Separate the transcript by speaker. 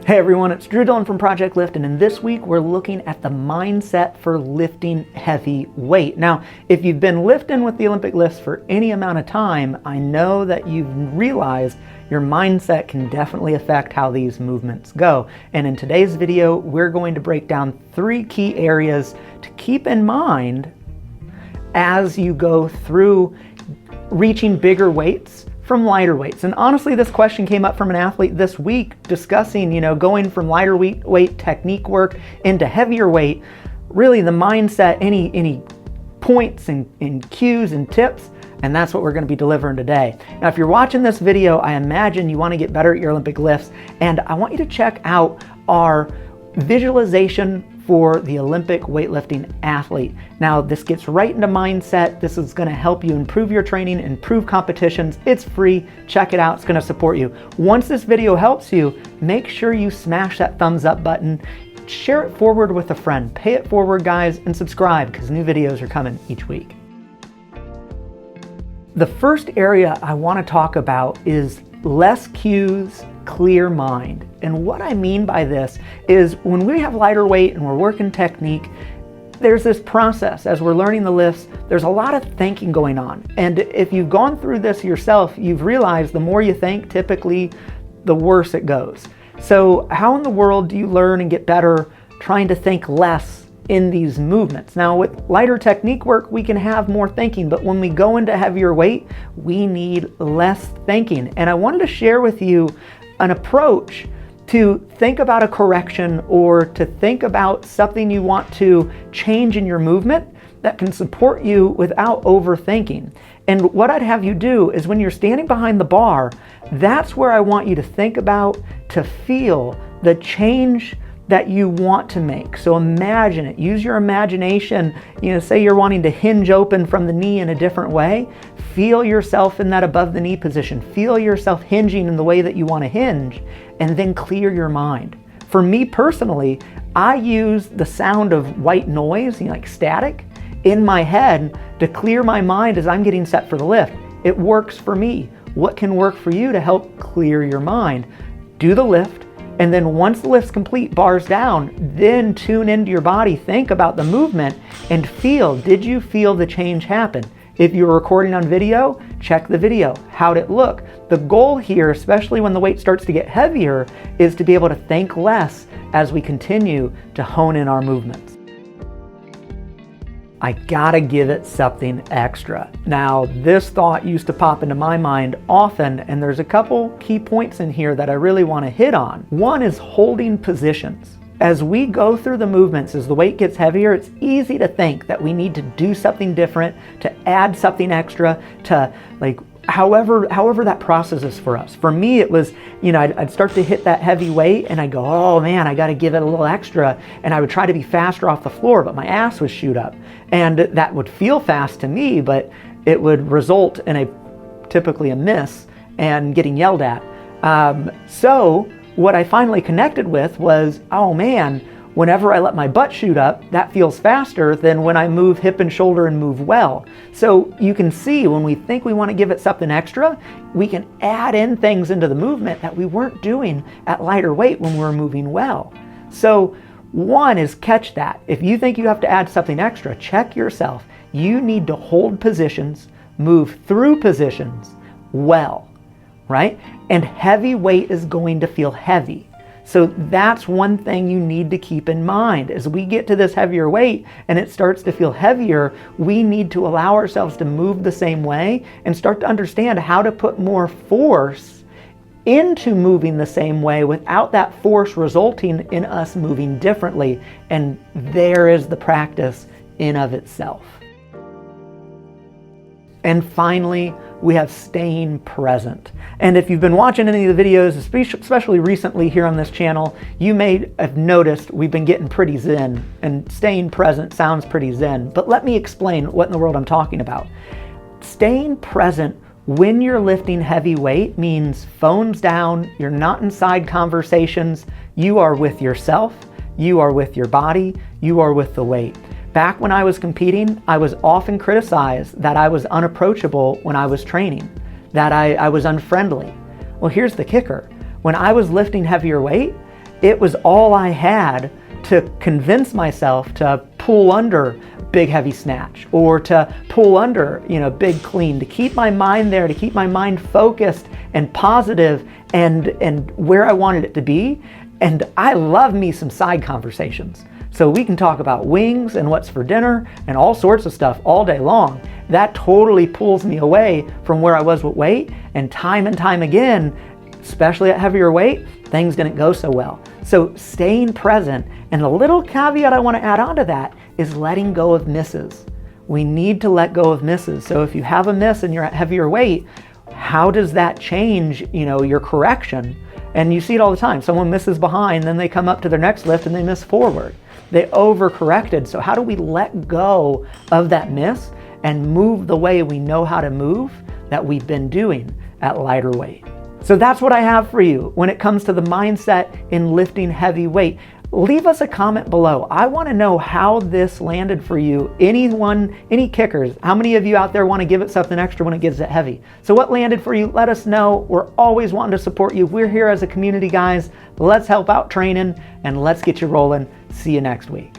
Speaker 1: Hey everyone, it's Drew Dillon from Project Lift, and in this week we're looking at the mindset for lifting heavy weight. Now, if you've been lifting with the Olympic lifts for any amount of time, I know that you've realized your mindset can definitely affect how these movements go. And in today's video, we're going to break down 3 key areas to keep in mind as you go through reaching bigger weights from lighter weights. And honestly, this question came up from an athlete this week discussing, going from lighter weight technique work into heavier weight. Really the mindset, any points and cues and tips, and that's what we're going to be delivering today. Now, if you're watching this video, I imagine you want to get better at your Olympic lifts, and I want you to check out our visualization for the Olympic weightlifting athlete. Now, this gets right into mindset. This is going to help you improve your training, improve competitions. It's free. Check it out. It's going to support you. Once this video helps you, make sure you smash that thumbs up button. Share it forward with a friend. Pay it forward, guys, and subscribe because new videos are coming each week. The first area I want to talk about is less cues, clear mind. And what I mean by this is when we have lighter weight and we're working technique, there's this process as we're learning the lifts, there's a lot of thinking going on. And if you've gone through this yourself, you've realized the more you think, typically the worse it goes. So how in the world do you learn and get better trying to think less in these movements? Now, with lighter technique work, we can have more thinking, but when we go into heavier weight, we need less thinking. And I wanted to share with you an approach to think about a correction or to think about something you want to change in your movement that can support you without overthinking. And what I'd have you do is when you're standing behind the bar, that's where I want you to think about, to feel the change that you want to make. So imagine it, use your imagination. Say you're wanting to hinge open from the knee in a different way. Feel yourself in that above the knee position. Feel yourself hinging in the way that you want to hinge, and then clear your mind. For me personally, I use the sound of white noise, like static, in my head to clear my mind as I'm getting set for the lift. It works for me. What can work for you to help clear your mind? Do the lift, and then once the lift's complete, bars down, then tune into your body, think about the movement, and feel, did you feel the change happen? If you're recording on video, check the video. How'd it look? The goal here, especially when the weight starts to get heavier, is to be able to think less as we continue to hone in our movements. I gotta give it something extra. Now, this thought used to pop into my mind often, and there's a couple key points in here that I really want to hit on. One is holding positions. As we go through the movements, as the weight gets heavier, it's easy to think that we need to do something different, to add something extra, to however that process is for us. For me, it was, I'd start to hit that heavy weight and I'd go, oh man, I got to give it a little extra. And I would try to be faster off the floor, but my ass would shoot up. And that would feel fast to me, but it would result in typically a miss and getting yelled at. So what I finally connected with was, oh man, whenever I let my butt shoot up, that feels faster than when I move hip and shoulder and move well. So you can see when we think we want to give it something extra, we can add in things into the movement that we weren't doing at lighter weight when we're moving well. So one is catch that. If you think you have to add something extra, check yourself. You need to hold positions, move through positions well, right? And heavy weight is going to feel heavy. So that's one thing you need to keep in mind. As we get to this heavier weight and it starts to feel heavier, we need to allow ourselves to move the same way and start to understand how to put more force into moving the same way without that force resulting in us moving differently. And there is the practice in of itself. And finally, we have staying present. And if you've been watching any of the videos, especially recently here on this channel, you may have noticed we've been getting pretty zen, and staying present sounds pretty zen. But let me explain what in the world I'm talking about. Staying present when you're lifting heavy weight means phones down, you're not inside conversations, you are with yourself, you are with your body, you are with the weight. Back when I was competing, I was often criticized that I was unapproachable when I was training, that I was unfriendly. Well, here's the kicker. When I was lifting heavier weight, it was all I had to convince myself to pull under big heavy snatch or to pull under, big clean, to keep my mind there, to keep my mind focused and positive and where I wanted it to be. And I love me some side conversations. So we can talk about wings and what's for dinner and all sorts of stuff all day long. That totally pulls me away from where I was with weight. And time again, especially at heavier weight, things didn't go so well. So staying present, and the little caveat I want to add on to that is letting go of misses. We need to let go of misses. So if you have a miss and you're at heavier weight, how does that change, your correction? And you see it all the time. Someone misses behind, then they come up to their next lift and they miss forward. They overcorrected. So how do we let go of that miss and move the way we know how to move that we've been doing at lighter weight? So that's what I have for you when it comes to the mindset in lifting heavy weight. Leave us a comment below. I want to know how this landed for you. Any kickers? How many of you out there want to give it something extra when it gets it heavy? So what landed for you? Let us know. We're always wanting to support you. We're here as a community, guys. Let's help out training and let's get you rolling. See you next week.